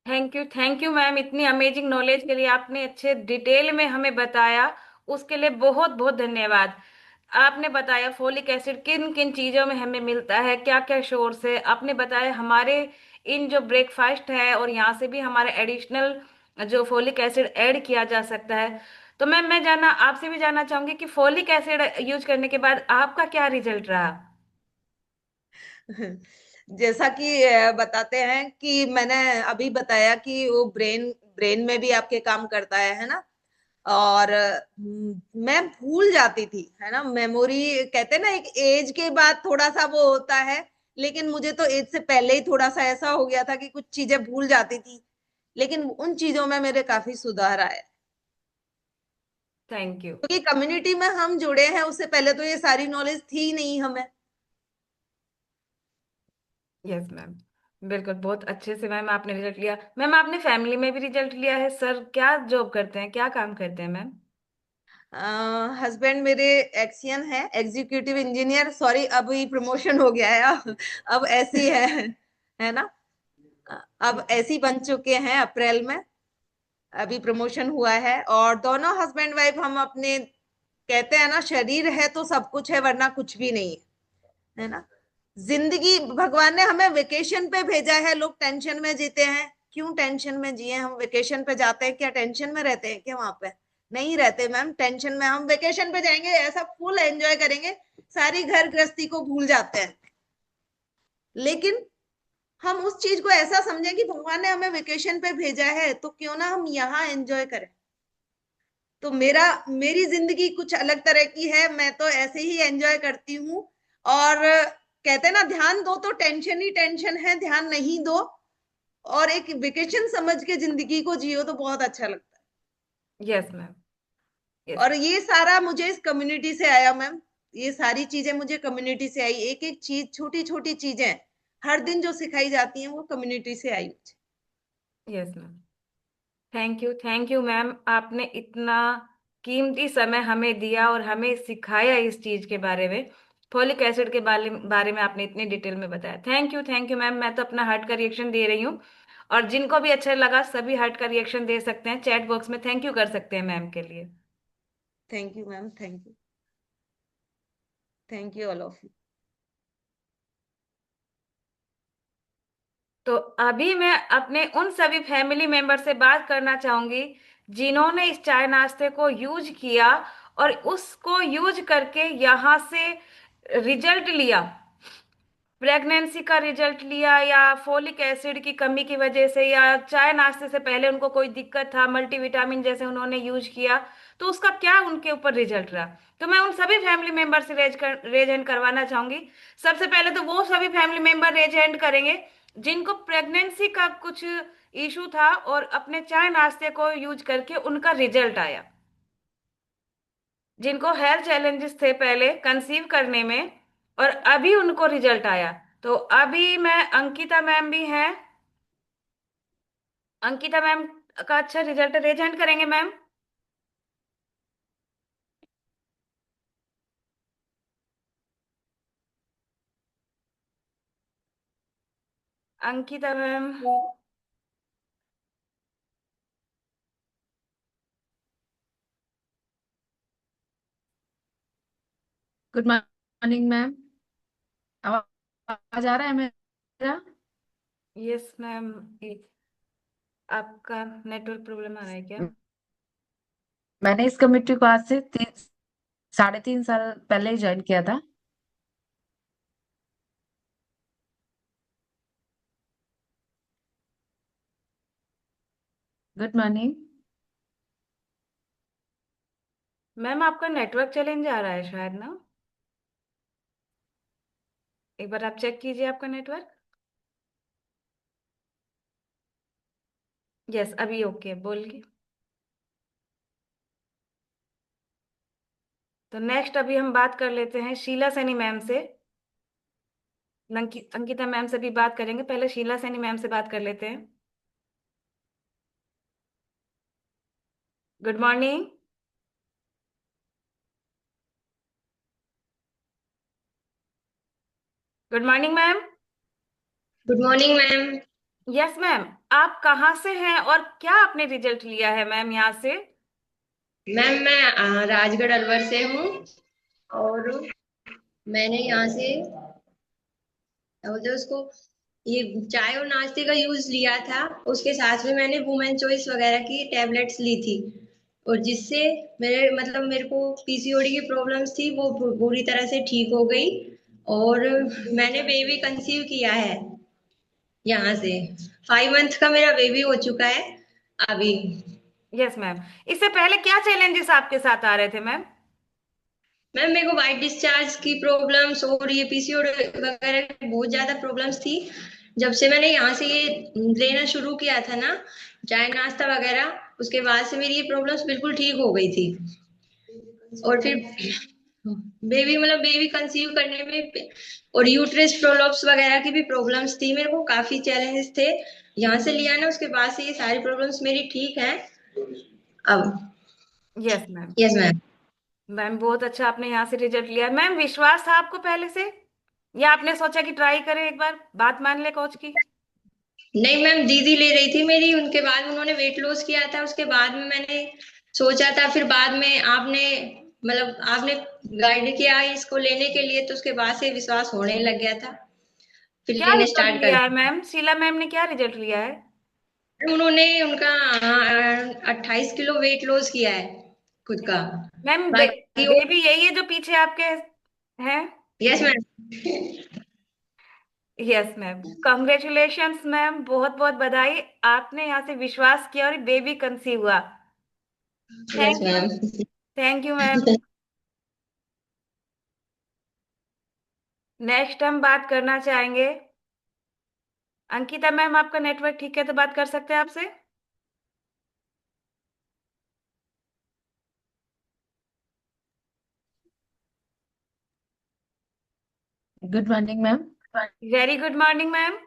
Thank you ma'am, इतनी अमेजिंग नॉलेज के लिए, आपने अच्छे डिटेल में हमें बताया, उसके लिए बहुत बहुत धन्यवाद। आपने बताया फोलिक एसिड किन किन चीजों में हमें मिलता है, क्या क्या सोर्स है, आपने बताया हमारे इन जो ब्रेकफास्ट है, और यहाँ से भी हमारे एडिशनल जो फोलिक एसिड ऐड किया जा सकता है। तो मैम, मैं जाना आपसे भी जानना चाहूंगी कि फोलिक एसिड यूज करने के बाद आपका क्या रिजल्ट रहा। जैसा कि बताते हैं कि मैंने अभी बताया कि वो ब्रेन ब्रेन में भी आपके काम करता है ना। और मैं भूल जाती थी, है ना। मेमोरी कहते हैं ना, एक एज के बाद थोड़ा सा वो होता है। लेकिन मुझे तो एज से पहले ही थोड़ा सा ऐसा हो गया था कि कुछ चीजें भूल जाती थी। लेकिन उन चीजों में मेरे काफी सुधार आया। Thank you. क्योंकि कम्युनिटी में हम जुड़े हैं, उससे पहले तो ये सारी नॉलेज थी ही नहीं हमें। यस मैम, बिल्कुल बहुत अच्छे से मैम आपने रिजल्ट लिया। मैम आपने फैमिली में भी रिजल्ट लिया है? सर क्या जॉब करते हैं, क्या काम करते हैं मैम? हस्बैंड मेरे एक्सियन है, एग्जीक्यूटिव इंजीनियर। सॉरी, अभी प्रमोशन हो गया है। अब ऐसी है ना। अब ऐसी बन चुके हैं अप्रैल में, अभी प्रमोशन हुआ है। और दोनों हस्बैंड वाइफ हम अपने, कहते हैं ना, शरीर है तो सब कुछ है, वरना कुछ भी नहीं है ना। जिंदगी भगवान ने हमें वेकेशन पे भेजा है। लोग टेंशन में जीते हैं, क्यों टेंशन में जिए? हम वेकेशन पे जाते हैं क्या टेंशन में रहते हैं क्या? वहां पे नहीं रहते मैम टेंशन में। हम वेकेशन पे जाएंगे, ऐसा फुल एंजॉय करेंगे, सारी घर गृहस्थी को भूल जाते हैं। लेकिन हम उस चीज को ऐसा समझें कि भगवान ने हमें वेकेशन पे भेजा है, तो क्यों ना हम यहाँ एंजॉय करें। तो मेरी जिंदगी कुछ अलग तरह की है, मैं तो ऐसे ही एंजॉय करती हूँ। और कहते हैं ना, ध्यान दो तो टेंशन ही टेंशन है, ध्यान नहीं दो और एक वेकेशन समझ के जिंदगी को जियो तो बहुत अच्छा लगता यस मैम। है। यस। और ये सारा मुझे इस कम्युनिटी से आया मैम। ये सारी चीजें मुझे कम्युनिटी से आई, एक एक चीज, छोटी छोटी चीजें हर दिन जो सिखाई जाती हैं वो कम्युनिटी से आई मुझे। Yes ma'am. Thank you ma'am, आपने इतना कीमती समय हमें दिया और हमें सिखाया इस चीज के बारे में। फोलिक एसिड के बारे में आपने इतनी डिटेल में बताया। Thank you ma'am. मैं तो अपना हार्ट का रिएक्शन दे रही हूँ, और जिनको भी अच्छा लगा सभी हार्ट का रिएक्शन दे सकते हैं, चैट बॉक्स में थैंक यू कर सकते हैं मैम के लिए। Thank you ma'am, thank you, thank you all of you. तो अभी मैं अपने उन सभी फैमिली मेंबर से बात करना चाहूंगी जिन्होंने इस चाय नाश्ते को यूज किया और उसको यूज करके यहाँ से रिजल्ट लिया, प्रेगनेंसी का रिजल्ट लिया, या फोलिक एसिड की कमी की वजह से, या चाय नाश्ते से पहले उनको कोई दिक्कत था, मल्टीविटामिन जैसे उन्होंने यूज किया, तो उसका क्या उनके ऊपर रिजल्ट रहा। तो मैं उन सभी फैमिली मेंबर से रेज हैंड करवाना चाहूंगी। सबसे पहले तो वो सभी फैमिली मेंबर रेज हैंड करेंगे जिनको प्रेगनेंसी का कुछ इशू था और अपने चाय नाश्ते को यूज करके उनका रिजल्ट आया, जिनको हेल्थ चैलेंजेस थे पहले कंसीव करने में और अभी उनको रिजल्ट आया। तो अभी मैं अंकिता मैम भी हैं, अंकिता मैम का अच्छा रिजल्ट रेजेंट करेंगे ma'am. Ankita ma'am. Good morning ma'am. आवाज आ रहा है मेरा? Yes ma'am. आपका नेटवर्क प्रॉब्लम आ रहा है क्या? मैंने इस कमेटी को आज से 3.5 साल पहले ही ज्वाइन किया था। Good morning. मैम आपका नेटवर्क चैलेंज आ रहा है शायद ना, एक बार आप चेक कीजिए आपका नेटवर्क। यस अभी ओके बोलिए। तो नेक्स्ट अभी हम बात कर लेते हैं शीला सैनी मैम से। अंकिता मैम से भी बात करेंगे, पहले शीला सैनी मैम से बात कर लेते हैं। Good morning. Good morning ma'am. Good morning ma'am. Yes ma'am, आप कहाँ से हैं और क्या आपने रिजल्ट लिया है मैम यहाँ से? मैम मैं राजगढ़ अलवर से हूँ, और मैंने यहाँ से क्या बोलते हैं उसको, ये चाय और नाश्ते का यूज लिया था। उसके साथ में मैंने वुमेन चॉइस वगैरह की टैबलेट्स ली थी, और जिससे मेरे को पीसीओडी की प्रॉब्लम्स थी वो पूरी तरह से ठीक हो गई। और मैंने बेबी कंसीव किया है यहाँ से। 5 मंथ का मेरा बेबी हो चुका है अभी। यस मैम, इससे पहले क्या चैलेंजेस आपके साथ आ रहे थे मैम? मैम मेरे को वाइट डिस्चार्ज की प्रॉब्लम्स और ये पीसीओडी वगैरह की बहुत ज्यादा प्रॉब्लम्स थी। जब से मैंने यहाँ से ये लेना शुरू किया था ना, चाय नाश्ता वगैरह, उसके बाद से मेरी ये प्रॉब्लम्स बिल्कुल ठीक हो गई थी। और फिर बेबी कंसीव करने में और यूट्रस प्रोलप्स वगैरह की भी प्रॉब्लम्स थी, मेरे को काफी चैलेंजेस थे। यहाँ से लिया ना, उसके बाद से ये सारी प्रॉब्लम्स मेरी ठीक हैं अब। Yes ma'am. Yes ma'am. Ma'am बहुत अच्छा आपने यहाँ से रिजल्ट लिया। मैम विश्वास था आपको पहले से, या आपने सोचा कि ट्राई करें, एक बार बात मान ले कोच की? नहीं मैम, दीदी ले रही थी मेरी, उनके बाद उन्होंने वेट लॉस किया था, उसके बाद में मैंने सोचा था, फिर बाद में आपने गाइड किया इसको लेने के लिए, तो उसके बाद से विश्वास होने लग गया था, फिर क्या लेने रिजल्ट स्टार्ट कर लिया है दिया। मैम? शीला मैम ने क्या रिजल्ट लिया है? उन्होंने उनका 28 किलो वेट लॉस किया है खुद का। मैम बाकी वो, बेबी यही है जो पीछे आपके हैं? Yes ma'am. Yes ma'am, congratulations ma'am, बहुत बहुत बधाई। आपने यहाँ से विश्वास किया और बेबी कंसीव हुआ। Yes thank you. Ma'am. Thank you ma'am. Next हम बात करना चाहेंगे, अंकिता मैम आपका नेटवर्क ठीक है तो बात कर सकते हैं आपसे? Good morning ma'am. Very good morning ma'am.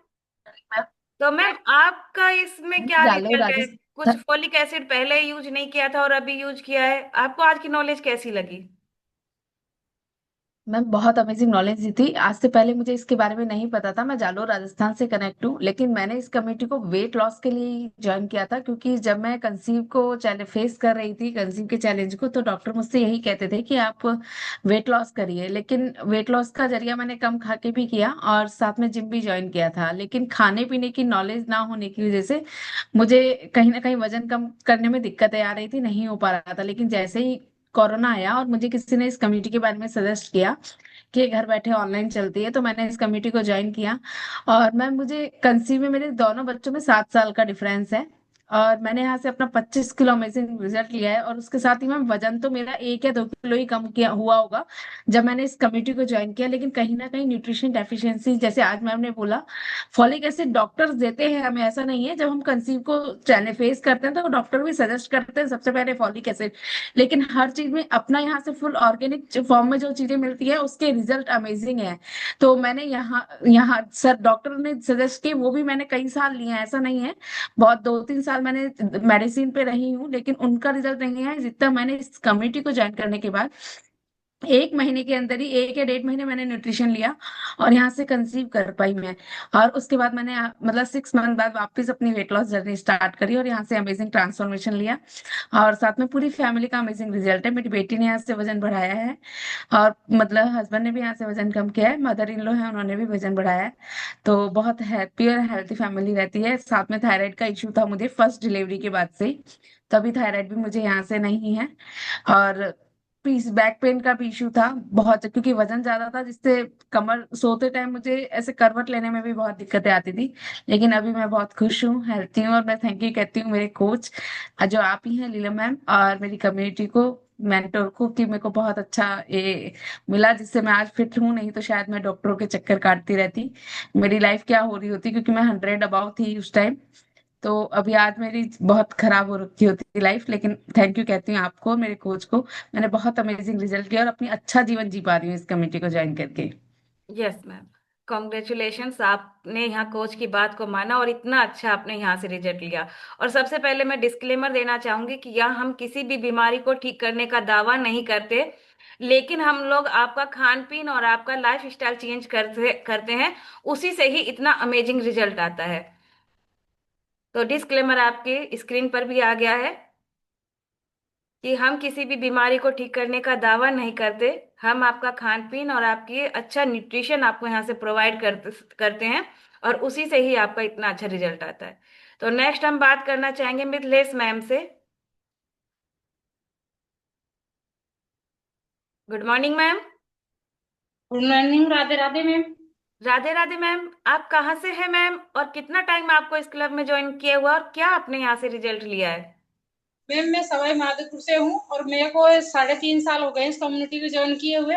तो मैम आपका इसमें क्या जालोर रिजल्ट है? कुछ राजस्थान। फोलिक एसिड पहले यूज नहीं किया था और अभी यूज किया है, आपको आज की नॉलेज कैसी लगी? मैम बहुत अमेजिंग नॉलेज दी थी। आज से पहले मुझे इसके बारे में नहीं पता था। मैं जालोर राजस्थान से कनेक्ट हूँ, लेकिन मैंने इस कम्युनिटी को वेट लॉस के लिए ज्वाइन किया था, क्योंकि जब मैं कंसीव को फेस कर रही थी, कंसीव के चैलेंज को, तो डॉक्टर मुझसे यही कहते थे कि आप वेट लॉस करिए। लेकिन वेट लॉस का जरिया मैंने कम खा के भी किया और साथ में जिम भी ज्वाइन किया था, लेकिन खाने पीने की नॉलेज ना होने की वजह से मुझे कहीं ना कहीं वजन कम करने में दिक्कतें आ रही थी, नहीं हो पा रहा था। लेकिन जैसे ही कोरोना आया और मुझे किसी ने इस कम्युनिटी के बारे में सजेस्ट किया कि घर बैठे ऑनलाइन चलती है, तो मैंने इस कमेटी को ज्वाइन किया। और मैम मुझे कंसीव में मेरे दोनों बच्चों में 7 साल का डिफरेंस है, और मैंने यहाँ से अपना 25 किलो अमेजिंग रिजल्ट लिया है। और उसके साथ ही मैम वजन तो मेरा 1 या 2 किलो ही कम किया हुआ होगा जब मैंने इस कमेटी को ज्वाइन किया। लेकिन कहीं ना कहीं न्यूट्रिशन डेफिशिएंसी, जैसे आज मैम ने बोला, फॉलिक एसिड डॉक्टर्स देते हैं हमें, ऐसा नहीं है। जब हम कंसीव को फेस करते हैं तो डॉक्टर भी सजेस्ट करते हैं सबसे पहले फॉलिक एसिड। लेकिन हर चीज में अपना यहाँ से फुल ऑर्गेनिक फॉर्म में जो चीजें मिलती है उसके रिजल्ट अमेजिंग है। तो मैंने यहाँ यहाँ सर डॉक्टर ने सजेस्ट किए, वो भी मैंने कई साल लिए हैं, ऐसा नहीं है। बहुत 2-3 साल मैंने मेडिसिन पे रही हूँ, लेकिन उनका रिजल्ट नहीं है जितना मैंने इस कम्युनिटी को ज्वाइन करने के बाद 1 महीने के अंदर ही, 1 या 1.5 महीने मैंने न्यूट्रिशन लिया और यहाँ से कंसीव कर पाई मैं। और उसके बाद मैंने मतलब 6 मंथ बाद वापस अपनी वेट लॉस जर्नी स्टार्ट करी और यहाँ से अमेजिंग ट्रांसफॉर्मेशन लिया। और साथ में पूरी फैमिली का अमेजिंग रिजल्ट है। मेरी बेटी ने यहाँ से वजन बढ़ाया है, और मतलब हस्बैंड ने भी यहाँ से वजन कम किया है, मदर इन लॉ है उन्होंने भी वजन बढ़ाया है। तो बहुत हैप्पी और हेल्थी फैमिली रहती है। साथ में थायराइड का इशू था मुझे फर्स्ट डिलीवरी के बाद से ही, तभी थायराइड भी मुझे यहाँ से नहीं है। और पीस बैक पेन का भी इशू था बहुत, क्योंकि वजन ज्यादा था, जिससे कमर सोते टाइम मुझे ऐसे करवट लेने में भी बहुत दिक्कतें आती थी। लेकिन अभी मैं बहुत खुश हूँ, हेल्थी हूँ, और मैं थैंक यू कहती हूँ मेरे कोच जो आप ही हैं, लीला मैम, और मेरी कम्युनिटी को, मेंटोर को, कि मेरे को बहुत अच्छा ये मिला जिससे मैं आज फिट हूँ। नहीं तो शायद मैं डॉक्टरों के चक्कर काटती रहती, मेरी लाइफ क्या हो रही होती, क्योंकि मैं 100 अबाउ थी उस टाइम। तो अभी आज मेरी बहुत खराब हो रखी होती लाइफ। लेकिन थैंक यू कहती हूँ आपको, मेरे कोच को। मैंने बहुत अमेजिंग रिजल्ट किया और अपनी अच्छा जीवन जी पा रही हूँ इस कमेटी को ज्वाइन करके। यस मैम, कॉन्ग्रेचुलेशंस, आपने यहाँ कोच की बात को माना और इतना अच्छा आपने यहाँ से रिजल्ट लिया। और सबसे पहले मैं डिस्क्लेमर देना चाहूंगी कि यहाँ हम किसी भी बीमारी को ठीक करने का दावा नहीं करते, लेकिन हम लोग आपका खान पीन और आपका लाइफ स्टाइल चेंज करते करते हैं, उसी से ही इतना अमेजिंग रिजल्ट आता है। तो डिस्क्लेमर आपके स्क्रीन पर भी आ गया है कि हम किसी भी बीमारी को ठीक करने का दावा नहीं करते, हम आपका खान पीन और आपकी अच्छा न्यूट्रिशन आपको यहाँ से प्रोवाइड करते हैं, और उसी से ही आपका इतना अच्छा रिजल्ट आता है। तो नेक्स्ट हम बात करना चाहेंगे मिथिलेश मैम से। Good morning ma'am. Good morning. Radhe Radhe ma'am. Radhe Radhe ma'am, आप कहाँ से हैं मैम, और कितना टाइम आपको इस क्लब में ज्वाइन किया हुआ, और क्या आपने यहाँ से रिजल्ट लिया है? मैम मैं सवाई माधोपुर से हूँ और मेरे को 3.5 साल हो गए इस कम्युनिटी को ज्वाइन किए हुए।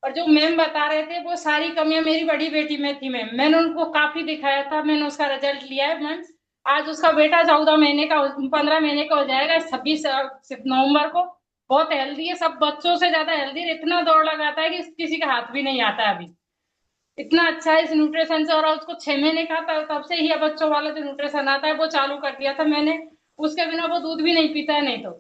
और जो मैम बता रहे थे वो सारी कमियां मेरी बड़ी बेटी में थी मैम, मैंने उनको काफी दिखाया था, मैंने उसका रिजल्ट लिया है मैम। आज उसका बेटा 14 महीने का 15 महीने का हो जाएगा 26 नवंबर को। बहुत हेल्दी है, सब बच्चों से ज्यादा हेल्दी है, इतना दौड़ लगाता है कि किसी का हाथ भी नहीं आता है अभी। इतना अच्छा है इस न्यूट्रिशन से। और उसको 6 महीने का तब से ही बच्चों वाला जो न्यूट्रिशन आता है वो चालू कर दिया था मैंने। उसके बिना वो दूध भी नहीं पीता है नहीं तो।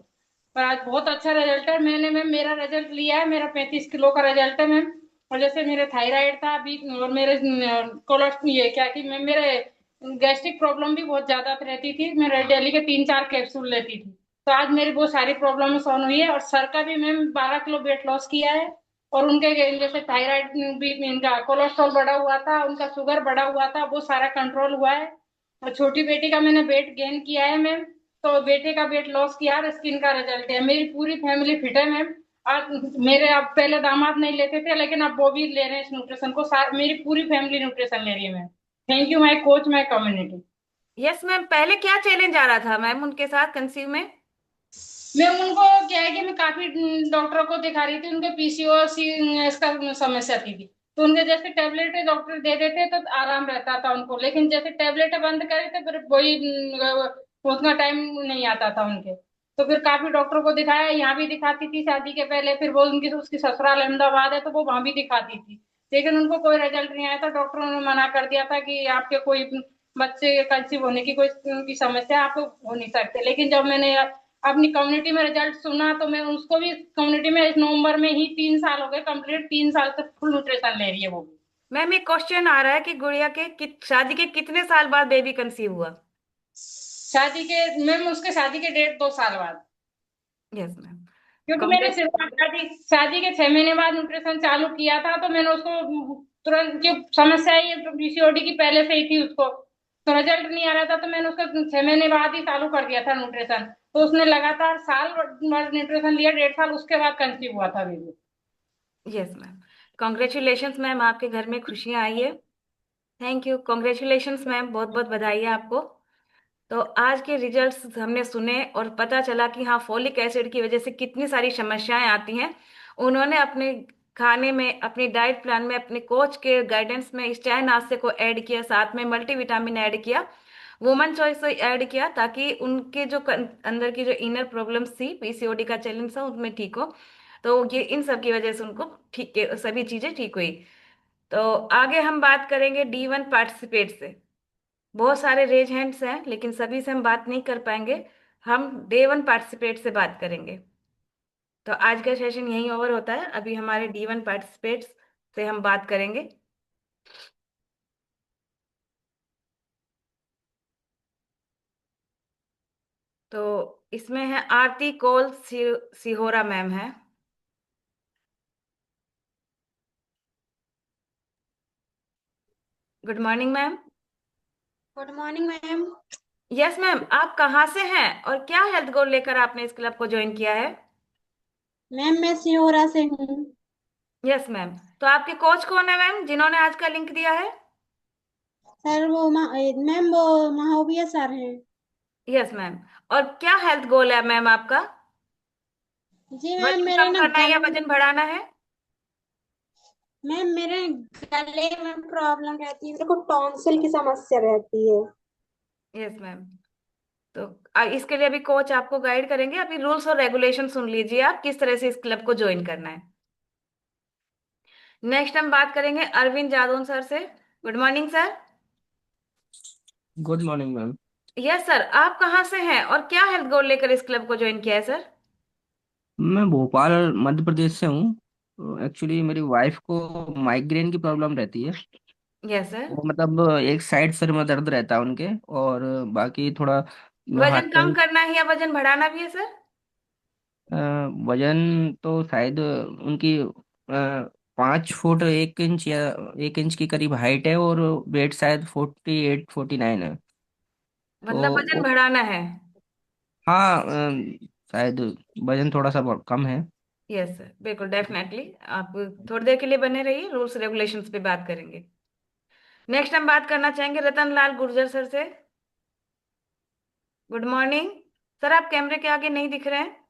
पर आज बहुत अच्छा रिजल्ट है। मैंने मैम मेरा रिजल्ट लिया है, मेरा 35 किलो का रिजल्ट है मैम। और जैसे मेरे थायराइड था अभी, और मेरे कोलेस्ट्रॉल, ये क्या कि मैं मेरे गैस्ट्रिक प्रॉब्लम भी बहुत ज्यादा रहती थी, मैं डेली के 3-4 कैप्सूल लेती थी। तो आज मेरी बहुत सारी प्रॉब्लम सॉल्व हुई है। और सर का भी मैम 12 किलो वेट लॉस किया है। और उनके जैसे थायराइड भी, इनका कोलेस्ट्रॉल बढ़ा हुआ था, उनका शुगर बढ़ा हुआ था, वो सारा कंट्रोल हुआ है। और छोटी बेटी का मैंने वेट गेन किया है मैम। तो बेटे का वेट लॉस किया और स्किन का रिजल्ट है। मेरी पूरी फैमिली फिट है मैम। और मेरे अब पहले दामाद नहीं लेते थे, लेकिन अब वो भी ले रहे हैं इस न्यूट्रिशन को। मेरी पूरी फैमिली न्यूट्रिशन ले रही है ma'am. Thank you my coach, my community. Yes ma'am, पहले क्या चैलेंज आ रहा था मैम उनके साथ कंसीव में? मैम उनको क्या है कि मैं काफी डॉक्टरों को दिखा रही थी, उनके पीसीओएस इसका समस्या थी। तो उनके जैसे टेबलेट डॉक्टर दे देते तो आराम रहता था उनको, लेकिन जैसे टेबलेट बंद करे तो फिर वही उतना टाइम नहीं आता था उनके। तो फिर काफी डॉक्टरों को दिखाया, यहाँ भी दिखाती थी शादी के पहले, फिर वो उनकी उसकी ससुराल अहमदाबाद है तो वो वहां भी दिखाती थी। लेकिन उनको कोई रिजल्ट नहीं आया था। डॉक्टरों ने मना कर दिया था कि आपके कोई बच्चे कंसीव होने की कोई की समस्या आप हो नहीं सकते। लेकिन जब मैंने अपनी कम्युनिटी में रिजल्ट सुना तो मैं उसको भी कम्युनिटी में इस नवंबर में ही 3 साल हो गए कंप्लीट, 3 साल तक फुल न्यूट्रिशन ले रही है वो भी। मैम एक क्वेश्चन आ रहा है कि गुड़िया के शादी के कितने साल बाद बेबी कंसीव हुआ? शादी के मैम उसके शादी के 1.5-2 साल बाद। Yes ma'am. क्योंकि मैंने कांग्रेस। सिर्फ शादी के 6 महीने बाद न्यूट्रिशन चालू किया था, तो मैंने उसको तुरंत जो समस्या है ये पीसीओडी की पहले से ही थी उसको, तो रिजल्ट नहीं आ रहा था, तो मैंने उसको 6 महीने बाद ही चालू कर दिया था न्यूट्रिशन। तो उसने लगातार साल भर न्यूट्रिशन लिया, 1.5 साल उसके बाद कंसीव हुआ था baby. Yes ma'am. Congratulations ma'am, आपके घर में खुशियां आई है। थैंक यू, कॉन्ग्रेचुलेशंस मैम, बहुत बहुत बधाई है आपको। तो आज के रिजल्ट्स हमने सुने और पता चला कि हाँ, फोलिक एसिड की वजह से कितनी सारी समस्याएं आती हैं। उन्होंने अपने खाने में, अपनी डाइट प्लान में, अपने कोच के गाइडेंस में इस चाय नाश्ते को ऐड किया, साथ में मल्टीविटामिन ऐड किया, वुमन चॉइस ऐड किया, ताकि उनके जो अंदर की जो इनर प्रॉब्लम्स थी, पीसीओडी का चैलेंज था, उनमें ठीक हो। तो ये इन सब की वजह से उनको ठीक, सभी चीजें ठीक हुई। तो आगे हम बात करेंगे D1 पार्टिसिपेट से। बहुत सारे रेज हैंड्स हैं लेकिन सभी से हम बात नहीं कर पाएंगे। हम D1 पार्टिसिपेट से बात करेंगे। तो आज का सेशन यहीं ओवर होता है। अभी हमारे D1 पार्टिसिपेट्स से हम बात करेंगे। तो इसमें है आरती कौल सिहोरा मैम है। Good morning ma'am. Good morning ma'am. Yes ma'am, आप कहाँ से हैं और क्या हेल्थ गोल लेकर आपने इस क्लब को ज्वाइन किया है? मैम मैं सिहोरा से हूँ। Yes ma'am. तो आपके कोच कौन है मैम, जिन्होंने आज का लिंक दिया है? सर मैम वो महाविया सर हैं। Yes ma'am. और क्या हेल्थ गोल है मैम आपका? जी मैम वजन मेरे कम ना करना है या गले वजन बढ़ाना है? मैम मेरे गले में प्रॉब्लम रहती है, मेरे को टॉन्सिल की समस्या रहती है। Yes ma'am. तो इसके लिए अभी कोच आपको गाइड करेंगे। अभी रूल्स और रेगुलेशन सुन लीजिए आप, किस तरह से इस क्लब को ज्वाइन करना है। नेक्स्ट हम बात करेंगे अरविंद जादौन सर से। Good morning sir. Good morning ma'am. Yes sir, आप कहाँ से हैं और क्या हेल्थ गोल लेकर इस क्लब को ज्वाइन किया है सर? मैं भोपाल मध्य प्रदेश से हूँ। एक्चुअली मेरी वाइफ को माइग्रेन की प्रॉब्लम रहती है। Yes sir. वो मतलब एक साइड सिर में दर्द रहता है उनके, और बाकी थोड़ा हाथ वजन कम पैर। करना है या वजन बढ़ाना भी है सर? वजन तो शायद उनकी 5 फुट 1 इंच या 1 इंच की करीब हाइट है, और वेट शायद 48-49 है। तो मतलब वजन बढ़ाना है। हाँ, शायद वजन थोड़ा सा कम है। यस सर, बिल्कुल डेफिनेटली। आप थोड़ी देर के लिए बने रहिए, रूल्स रेगुलेशंस पे बात करेंगे। नेक्स्ट हम बात करना चाहेंगे रतन लाल गुर्जर सर से। गुड मॉर्निंग सर, आप कैमरे के आगे नहीं दिख रहे हैं।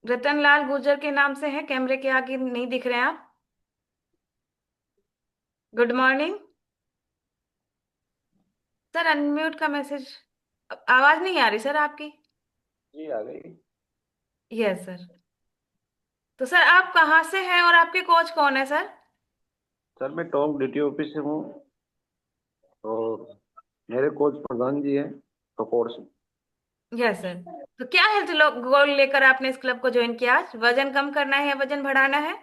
रतन लाल गुर्जर के नाम से है, कैमरे के आगे नहीं दिख रहे हैं आप। गुड मॉर्निंग सर, अनम्यूट का मैसेज। आवाज नहीं आ रही सर आपकी। जी आ गई। Yes sir. तो सर आप कहाँ से हैं और आपके कोच कौन है सर? सर मैं टोंक डीटी ऑफिस से हूँ और मेरे कोच प्रधान जी हैं कपौर से। Yes sir. तो क्या हेल्थ गोल लेकर आपने इस क्लब को ज्वाइन किया आज? वजन कम करना है या वजन बढ़ाना है?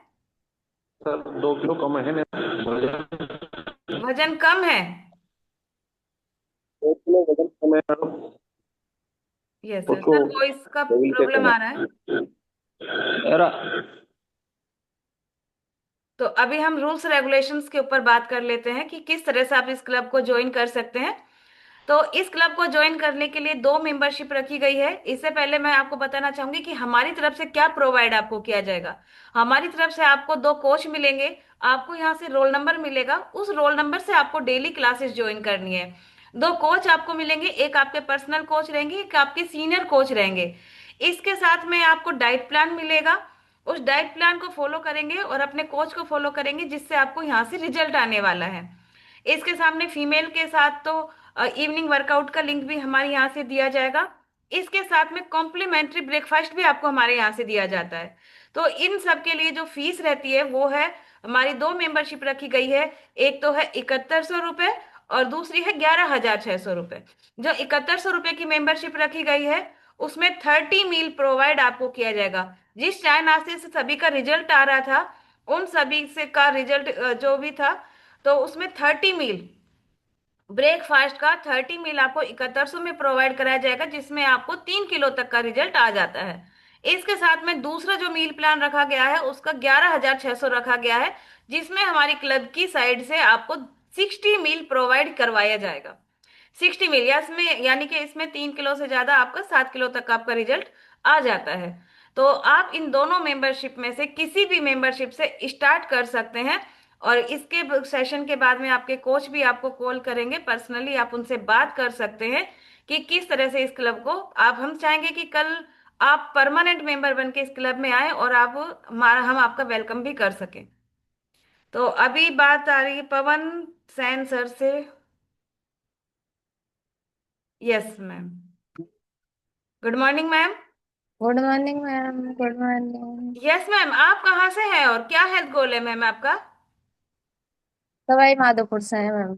सर 2 किलो कम है मेरा वजन। वजन कम है। 2 किलो वजन कम है मेरा। Yes sir. उसको सर वॉइस का डेविल कहते प्रॉब्लम हैं आ रहा है। मेरा। तो अभी हम रूल्स रेगुलेशंस के ऊपर बात कर लेते हैं कि किस तरह से आप इस क्लब को ज्वाइन कर सकते हैं। तो इस क्लब को ज्वाइन करने के लिए 2 मेंबरशिप रखी गई है। इससे पहले मैं आपको बताना चाहूंगी कि हमारी तरफ से क्या प्रोवाइड आपको किया जाएगा। हमारी तरफ से आपको 2 कोच मिलेंगे। आपको यहाँ से रोल नंबर मिलेगा, उस रोल नंबर से आपको डेली क्लासेस ज्वाइन करनी है। 2 कोच आपको मिलेंगे, एक आपके पर्सनल कोच रहेंगे, एक आपके सीनियर कोच रहेंगे। इसके साथ में आपको डाइट प्लान मिलेगा। उस डाइट प्लान को फॉलो करेंगे और अपने कोच को फॉलो करेंगे, जिससे आपको यहाँ से रिजल्ट आने वाला है। इसके सामने फीमेल के साथ तो इवनिंग वर्कआउट का लिंक भी हमारे यहाँ से दिया जाएगा। इसके साथ में कॉम्प्लीमेंट्री ब्रेकफास्ट भी आपको हमारे यहाँ से दिया जाता है। तो इन सब के लिए जो फीस रहती है वो है, हमारी 2 मेंबरशिप रखी गई है। एक तो है 7100 रुपये और दूसरी है 11600 रुपये। जो 7100 रुपये की मेंबरशिप रखी गई है उसमें 30 मील प्रोवाइड आपको किया जाएगा। जिस चाय नाश्ते से सभी का रिजल्ट आ रहा था, उन सभी से का रिजल्ट जो भी था, तो उसमें 30 मील ब्रेकफास्ट का 30 मील आपको 7100 में प्रोवाइड कराया जाएगा, जिसमें आपको 3 किलो तक का रिजल्ट आ जाता है। इसके साथ में दूसरा जो मील प्लान रखा गया है उसका 11600 रखा गया है, जिसमें हमारी क्लब की साइड से आपको 60 मील प्रोवाइड करवाया जाएगा। 60 मील या इसमें, यानी कि इसमें 3 किलो से ज्यादा आपका 7 किलो तक आपका रिजल्ट आ जाता है। तो आप इन दोनों मेंबरशिप में से किसी भी मेंबरशिप से स्टार्ट कर सकते हैं। और इसके सेशन के बाद में आपके कोच भी आपको कॉल करेंगे, पर्सनली आप उनसे बात कर सकते हैं कि किस तरह से इस क्लब को आप, हम चाहेंगे कि कल आप परमानेंट मेंबर बन के इस क्लब में आए और आप हमारा, हम आपका वेलकम भी कर सकें। तो अभी बात आ रही है पवन सैन सर से। Yes ma'am. Good morning ma'am. Good morning ma'am, good morning. Yes ma'am, आप कहाँ से हैं और क्या हेल्थ गोल है मैम आपका? सवाई माधोपुर से है मैम।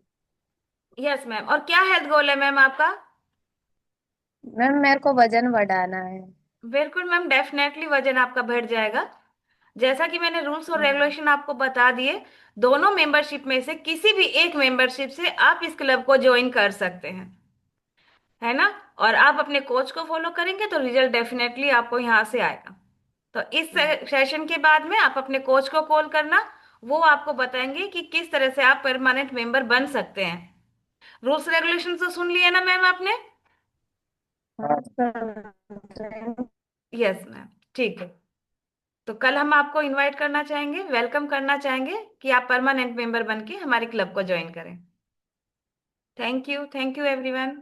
यस मैम, और क्या हेल्थ गोल है मैम आपका? मैम मेरे को वजन बढ़ाना है। बिल्कुल मैम, डेफिनेटली वजन आपका बढ़ जाएगा। जैसा कि मैंने रूल्स और रेगुलेशन आपको बता दिए, दोनों मेंबरशिप में से किसी भी एक मेंबरशिप से आप इस क्लब को ज्वाइन कर सकते हैं, है ना? और आप अपने कोच को फॉलो करेंगे तो रिजल्ट डेफिनेटली आपको यहाँ से आएगा। तो इस सेशन के बाद में आप अपने कोच को कॉल करना, वो आपको बताएंगे कि किस तरह से आप परमानेंट मेंबर बन सकते हैं। रूल्स रेगुलेशन तो सुन लिए ना मैम आपने? हाँ, सर। यस मैम, ठीक है। तो कल हम आपको इनवाइट करना चाहेंगे, वेलकम करना चाहेंगे कि आप परमानेंट मेंबर बन के हमारे क्लब को ज्वाइन करें। Thank you everyone.